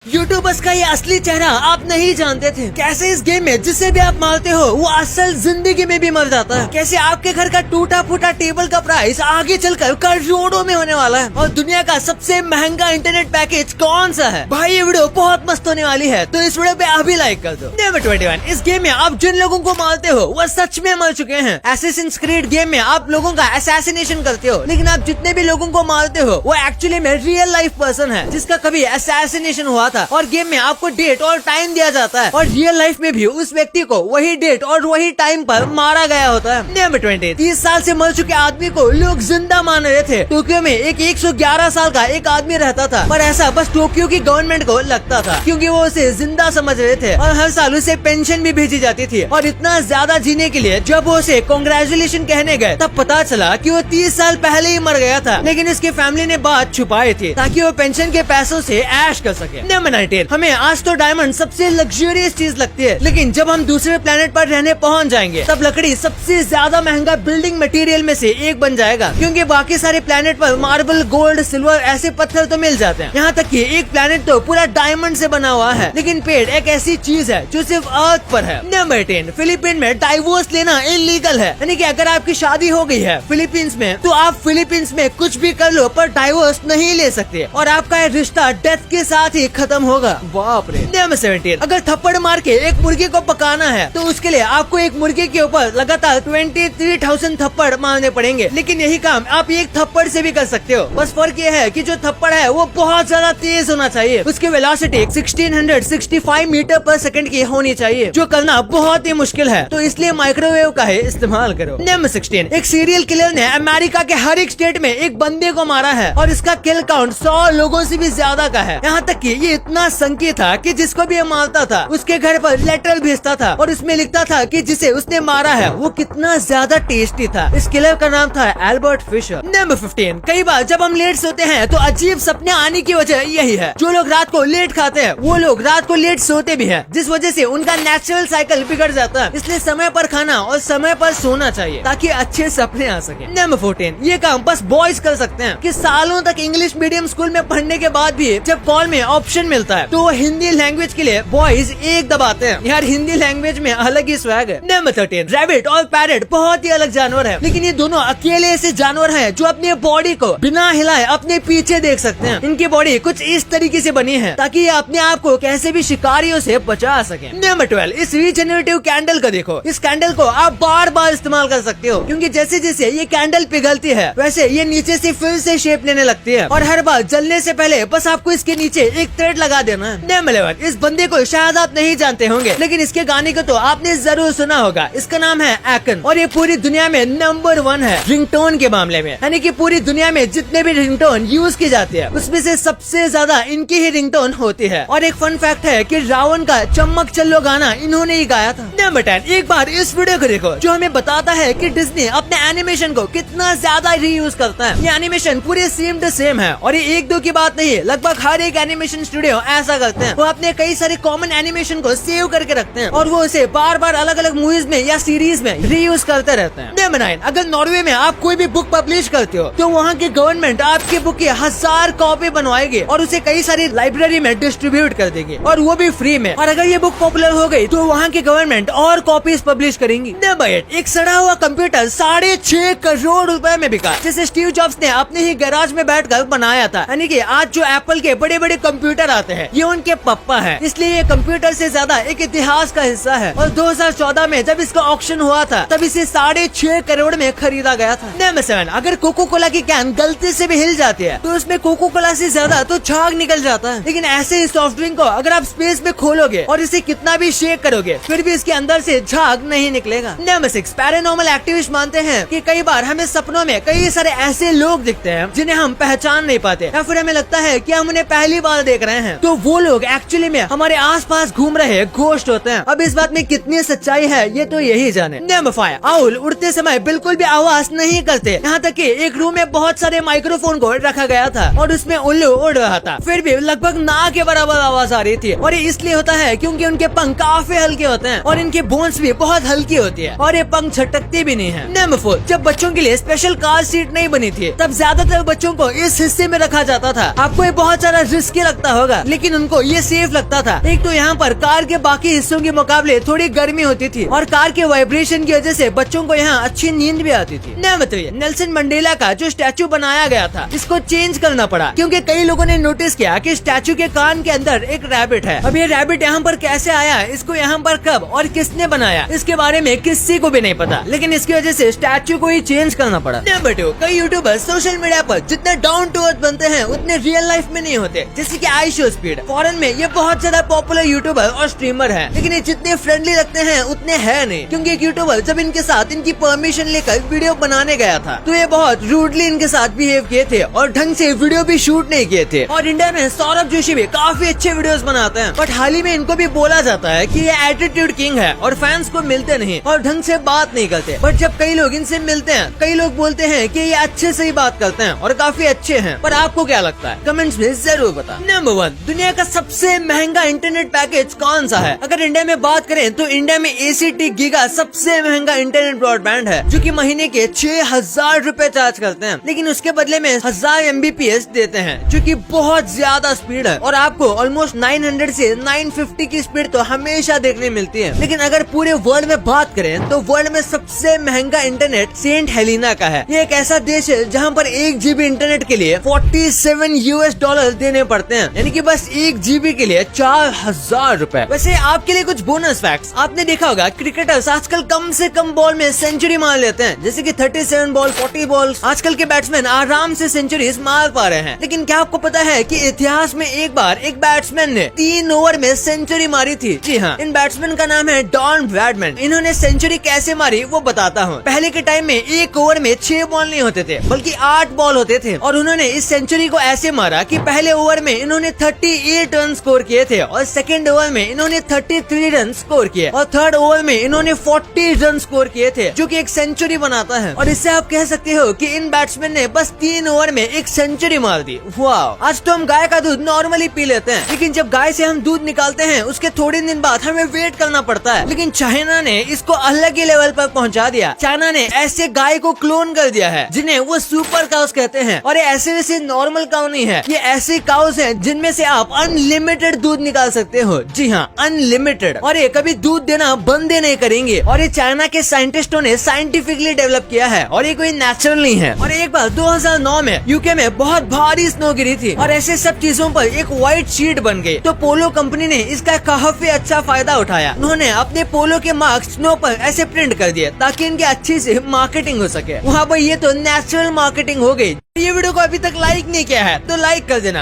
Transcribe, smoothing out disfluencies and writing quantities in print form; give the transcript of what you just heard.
YouTubers का ये असली चेहरा आप नहीं जानते थे। कैसे इस गेम में जिसे भी आप मारते हो वो असल जिंदगी में भी मर जाता है। कैसे आपके घर का टूटा फूटा टेबल का प्राइस आगे चलकर करोड़ों में होने वाला है। और दुनिया का सबसे महंगा इंटरनेट पैकेज कौन सा है। भाई ये वीडियो बहुत मस्त होने वाली है, तो इस वीडियो पे अभी लाइक कर दो। नंबर 21, इस गेम में आप जिन लोगों को मारते हो वो सच में मर चुके हैं। असैसिन्स क्रीड गेम में आप लोगों का असैसिनेशन करते हो, लेकिन आप जितने भी लोगों को मारते हो वो एक्चुअली में रियल लाइफ पर्सन है जिसका कभी असैसिनेशन हुआ था। और गेम में आपको डेट और टाइम दिया जाता है और रियल लाइफ में भी उस व्यक्ति को वही डेट और वही टाइम पर मारा गया होता है। नंबर 20, 30 साल से मर चुके आदमी को लोग जिंदा मान रहे थे। टोक्यो में एक 111 साल का एक आदमी रहता था, पर ऐसा बस टोक्यो की गवर्नमेंट को लगता था क्योंकि वो उसे जिंदा समझ रहे थे और हर साल उसे पेंशन भी भेजी जाती थी। और इतना ज्यादा जीने के लिए जब वो उसे कांग्रेचुलेशन कहने गए तब पता चला कि वो 30 साल पहले ही मर गया था, लेकिन उसके फैमिली ने बात छुपाई थी ताकि वो पेंशन के पैसों से ऐश कर सके। नंबर 19, हमें आज तो डायमंड सबसे लग्जरियस चीज लगती है, लेकिन जब हम दूसरे प्लेनेट पर रहने पहुंच जाएंगे तब लकड़ी सबसे ज्यादा महंगा बिल्डिंग मटेरियल में से एक बन जाएगा, क्योंकि बाकी सारे प्लेनेट पर मार्बल, गोल्ड, सिल्वर ऐसे पत्थर तो मिल जाते हैं। यहाँ तक कि एक प्लेनेट तो पूरा डायमंड से बना हुआ है, लेकिन पेड़ एक ऐसी चीज है जो सिर्फ अर्थ पर है। नंबर 10, फिलीपीन में डाइवोर्स लेना इलीगल है, यानी कि अगर आपकी शादी हो गई है फिलीपींस में तो आप फिलीपींस में कुछ भी कर लो पर डाइवोर्स नहीं ले सकते और आपका रिश्ता डेथ के साथ ही खत्म होगा। बाप रे। नंबर 17, अगर थप्पड़ मार के एक मुर्गी को पकाना है तो उसके लिए आपको एक मुर्गी के ऊपर लगातार 23,000 थप्पड़ मारने पड़ेंगे, लेकिन यही काम आप एक थप्पड़ से भी कर सकते हो। बस फर्क ये है कि जो थप्पड़ है वो बहुत ज्यादा तेज होना चाहिए, उसकी वेलोसिटी 1665 मीटर पर सेकंड की होनी चाहिए, जो करना बहुत ही मुश्किल है, तो इसलिए माइक्रोवेव का ही इस्तेमाल करो। नंबर 16, एक सीरियल किलर ने अमेरिका के हर एक स्टेट में एक बंदे को मारा है और इसका किल काउंट 100 लोगों से भी ज्यादा का है। यहाँ तक कि ये इतना संकी था कि जिसको भी मारता था उसके घर पर लेटर भेजता था और उसमें लिखता था कि जिसे उसने मारा है वो कितना ज्यादा टेस्टी था। इस किलर का नाम था एल्बर्ट फिशर। नंबर 15, कई बार जब हम लेट सोते हैं तो अजीब सपने आने की वजह यही है। जो लोग रात को लेट खाते हैं वो लोग रात को लेट सोते भी हैं, जिस वजह से उनका नेचुरल साइकिल बिगड़ जाता है। इसलिए समय पर खाना और समय पर सोना चाहिए ताकि अच्छे सपने आ सके। नंबर 14, ये काम बस बॉयज कर सकते हैं कि सालों तक इंग्लिश मीडियम स्कूल में पढ़ने के बाद भी जब कॉल में ऑप्शन मिलता है तो हिंदी लैंग्वेज के लिए बॉयज एक दबाते हैं। यार हिंदी लैंग्वेज में अलग ही स्वैग है। नंबर 13, रैबिट और पैरट बहुत ही अलग जानवर है, लेकिन ये दोनों अकेले ऐसे जानवर हैं जो अपनी बॉडी को बिना हिलाए अपने पीछे देख सकते हैं। इनकी बॉडी कुछ इस तरीके से बनी है ताकि ये अपने आप को कैसे भी शिकारियों से बचा सके। नंबर 12, इस रीजनरेटिव कैंडल को देखो। इस कैंडल को आप बार बार इस्तेमाल कर सकते हो, क्योंकि जैसे जैसे ये कैंडल पिघलती है वैसे ये नीचे से फिर से शेप लेने लगती है और हर बार जलने से पहले बस आपको इसके नीचे एक थ्रेड लगा देना है। नंबर 11, इस बंदे को शायद आप नहीं जानते होंगे, लेकिन इसके गाने को तो आपने जरूर सुना होगा। इसका नाम है एकन और ये पूरी दुनिया में नंबर 1 है रिंगटोन के मामले में, यानी कि पूरी दुनिया में जितने भी रिंगटोन यूज की जाती है उसमें से सबसे ज्यादा इनकी ही रिंगटोन होती है। और एक फन फैक्ट है कि रावण का चम्मक चल्लो गाना इन्होंने ही गाया था। नंबर 10, एक बार इस वीडियो को देखो जो हमें बताता है कि डिज्नी अपने एनिमेशन को कितना ज्यादा रीयूज करता है। ये एनिमेशन पूरे सेम टू सेम है और ये एक दो की बात नहीं है, लगभग हर एक एनिमेशन स्टूडियो ऐसा करते हैं। वो अपने कई सारे कॉमन एनिमेशन को सेव करके रखते हैं और वो उसे बार बार अलग अलग मूवीज में या सीरीज में रीयूज करते रहते हैं। नंबर 9, अगर नॉर्वे में आप कोई भी बुक पब्लिश करते हो तो वहाँ की गवर्नमेंट आपकी बुक की 1000 कॉपी बनवाएगी और उसे कई सारी लाइब्रेरी में डिस्ट्रीब्यूट कर देगी, और वो भी फ्री में। और अगर ये बुक पॉपुलर हो गई तो वहाँ की गवर्नमेंट और कॉपीज पब्लिश करेंगी। नंबर 8, एक सड़ा हुआ कंप्यूटर 6.5 करोड़ रुपए में बिका, जिसे स्टीव जॉब्स ने अपने ही गैराज में बैठकर बनाया था। यानी कि आज जो एप्पल के बड़े बड़े कंप्यूटर आते हैं ये उनके पप्पा है, इसलिए ये कंप्यूटर से ज्यादा एक इतिहास का हिस्सा है। और 2014 में जब इसका ऑक्शन हुआ था तब इसे 6.5 करोड़ में खरीदा गया था। नंबर 7, अगर कोको कोला की कैन गलती से भी हिल जाती है तो उसमें कोको कोला से ज्यादा तो झाग निकल जाता है, लेकिन ऐसे ही सॉफ्ट ड्रिंक को अगर आप स्पेस में खोलोगे और इसे कितना भी शेक करोगे फिर भी इसके अंदर से झाग नहीं निकलेगा। नंबर 6, पैरानॉर्मल एक्टिविस्ट मानते हैं कि कई बार हमें सपनों में कई सारे ऐसे लोग दिखते हैं जिन्हें हम पहचान नहीं पाते, या फिर हमें लगता है कि हम उन्हें पहली बार देख रहे हैं, तो वो लोग एक्चुअली में हमारे आसपास घूम रहे घोस्ट होते हैं। अब इस बात में कितनी सच्चाई है ये तो यही जाने। नंबर 5, आउल उड़ते समय बिल्कुल भी आवाज नहीं करते, यहाँ तक कि एक रूम में बहुत सारे माइक्रोफोन को रखा गया था और उसमें उल्लू उड़ रहा था, फिर भी लगभग ना के बराबर आवाज आ रही थी। और ये इसलिए होता है क्योंकि उनके पंख काफी हल्के होते हैं और इनकी बोन्स भी बहुत हल्की होती है और ये पंख झटकते भी नहीं है। नंबर 4, जब बच्चों के लिए स्पेशल कार सीट नहीं बनी थी तब ज्यादातर बच्चों को इस हिस्से में रखा जाता था। आपको ये बहुत सारा रिस्की लगता होगा, होगा, लेकिन उनको ये सेफ लगता था। एक तो यहाँ पर कार के बाकी हिस्सों के मुकाबले थोड़ी गर्मी होती थी और कार के वाइब्रेशन की वजह से बच्चों को यहाँ अच्छी नींद भी आती थी। न बताइए, नेल्सन मंडेला का जो स्टैचू बनाया गया था इसको चेंज करना पड़ा, क्योंकि कई लोगों ने नोटिस किया कि स्टैचू के कान के अंदर एक रैबिट है। अब ये रैबिट यहाँ पर कैसे आया, इसको यहाँ पर कब और किसने बनाया, इसके बारे में किसी को भी नहीं पता, लेकिन इसकी वजह से स्टैचू को ही चेंज करना पड़ा। बेटो, कई यूट्यूबर सोशल मीडिया पर जितने डाउन टू अर्थ बनते हैं उतने रियल लाइफ में नहीं होते, जैसे कि आई शो स्पीड। फॉरेन में ये बहुत ज्यादा पॉपुलर यूट्यूबर और स्ट्रीमर है, लेकिन ये जितने फ्रेंडली लगते हैं उतने है नहीं, क्योंकि एक यूट्यूबर जब इनके साथ इनकी परमिशन लेकर वीडियो बनाने गया था तो ये बहुत रूडली इनके साथ बिहेव किए थे और ढंग से वीडियो भी शूट नहीं किए थे। और इंडिया में सौरभ जोशी भी काफी अच्छे वीडियोस बनाते हैं, बट हाल ही में इनको भी बोला जाता है कि ये एटीट्यूड किंग है और फैंस को मिलते नहीं और ढंग से बात नहीं करते। बट जब कई लोग इनसे मिलते हैं, कई लोग बोलते हैं कि ये अच्छे से ही बात करते हैं और काफी अच्छे हैं। पर आपको क्या लगता है, कमेंट्स में जरूर बता। नंबर 1, दुनिया का सबसे महंगा इंटरनेट पैकेज कौन सा है? अगर इंडिया में बात करें तो इंडिया में ACT गीगा सबसे महंगा इंटरनेट ब्रॉडबैंड है, जो कि महीने के 6000 रूपए चार्ज करते हैं, लेकिन उसके बदले में 1000 MBPS देते हैं, जो कि बहुत ज्यादा स्पीड है और आपको ऑलमोस्ट 900 से 950 की स्पीड तो हमेशा देखने मिलती है। लेकिन अगर पूरे वर्ल्ड में बात करें तो वर्ल्ड में सबसे महंगा इंटरनेट सेंट हेलिना का है। ये एक ऐसा देश है जहाँ पर 1 GB इंटरनेट के लिए $47 देने पड़ते हैं, यानी कि बस 1 GB के लिए 4000 रूपए। वैसे आपके लिए कुछ बोनस फैक्ट्स, आपने देखा होगा क्रिकेटर्स आजकल कम से कम बॉल में सेंचुरी मार लेते हैं, जैसे कि 37 बॉल, 40 बॉल। आजकल के बैट्समैन आराम से सेंचुरीज मार पा रहे हैं, लेकिन क्या आपको पता है कि इतिहास में एक बार एक बैट्समैन ने 3 ओवर में सेंचुरी मारी थी? जी हाँ, इन बैट्समैन का नाम है डॉन ब्रैडमैन। इन्होंने सेंचुरी कैसे मारी वो बताता हूँ। पहले के टाइम में एक ओवर में 6 बॉल नहीं होते थे, बल्कि 8 बॉल होते थे, और उन्होंने इस सेंचुरी को ऐसे मारा कि पहले ओवर में इन्होंने 38 रन स्कोर किए थे और सेकेंड ओवर में इन्होंने 33 रन स्कोर किए और थर्ड ओवर में इन्होंने 40 रन स्कोर किए थे, जो कि एक सेंचुरी बनाता है। और इससे आप कह सकते हो कि इन बैट्समैन ने बस 3 ओवर में एक सेंचुरी मार दी। वाह! आज तो हम गाय का दूध नॉर्मली पी लेते हैं, लेकिन जब गाय से हम दूध निकालते हैं उसके थोड़े दिन बाद हमें वेट करना पड़ता है। लेकिन चाइना ने इसको अलग ही लेवल पर पहुंचा दिया। चाइना ने ऐसे गाय को क्लोन कर दिया है जिन्हें वो सुपर काउस कहते हैं, और ये ऐसे वैसे नॉर्मल काउ नहीं है, ये ऐसे काउस हैं जिनमें से आप अनलिमिटेड दूध निकाल सकते हो। जी हाँ, अनलिमिटेड। और ये कभी दूध देना बंद नहीं करेंगे, और ये चाइना के साइंटिस्टों ने साइंटिफिकली डेवलप किया है, और ये कोई नेचुरल नहीं है। और एक बार 2009 में यूके में बहुत भारी स्नो गिरी थी और ऐसे सब चीजों पर एक व्हाइट शीट बन गई, तो पोलो कंपनी ने इसका काफी अच्छा फायदा उठाया। उन्होंने अपने पोलो के मार्क्स स्नो पर ऐसे प्रिंट कर दिए ताकि इनकी अच्छी से मार्केटिंग हो सके। वहाँ पर ये तो नेचुरल मार्केटिंग हो गई। ये वीडियो को अभी तक लाइक नहीं किया है तो लाइक कर देना।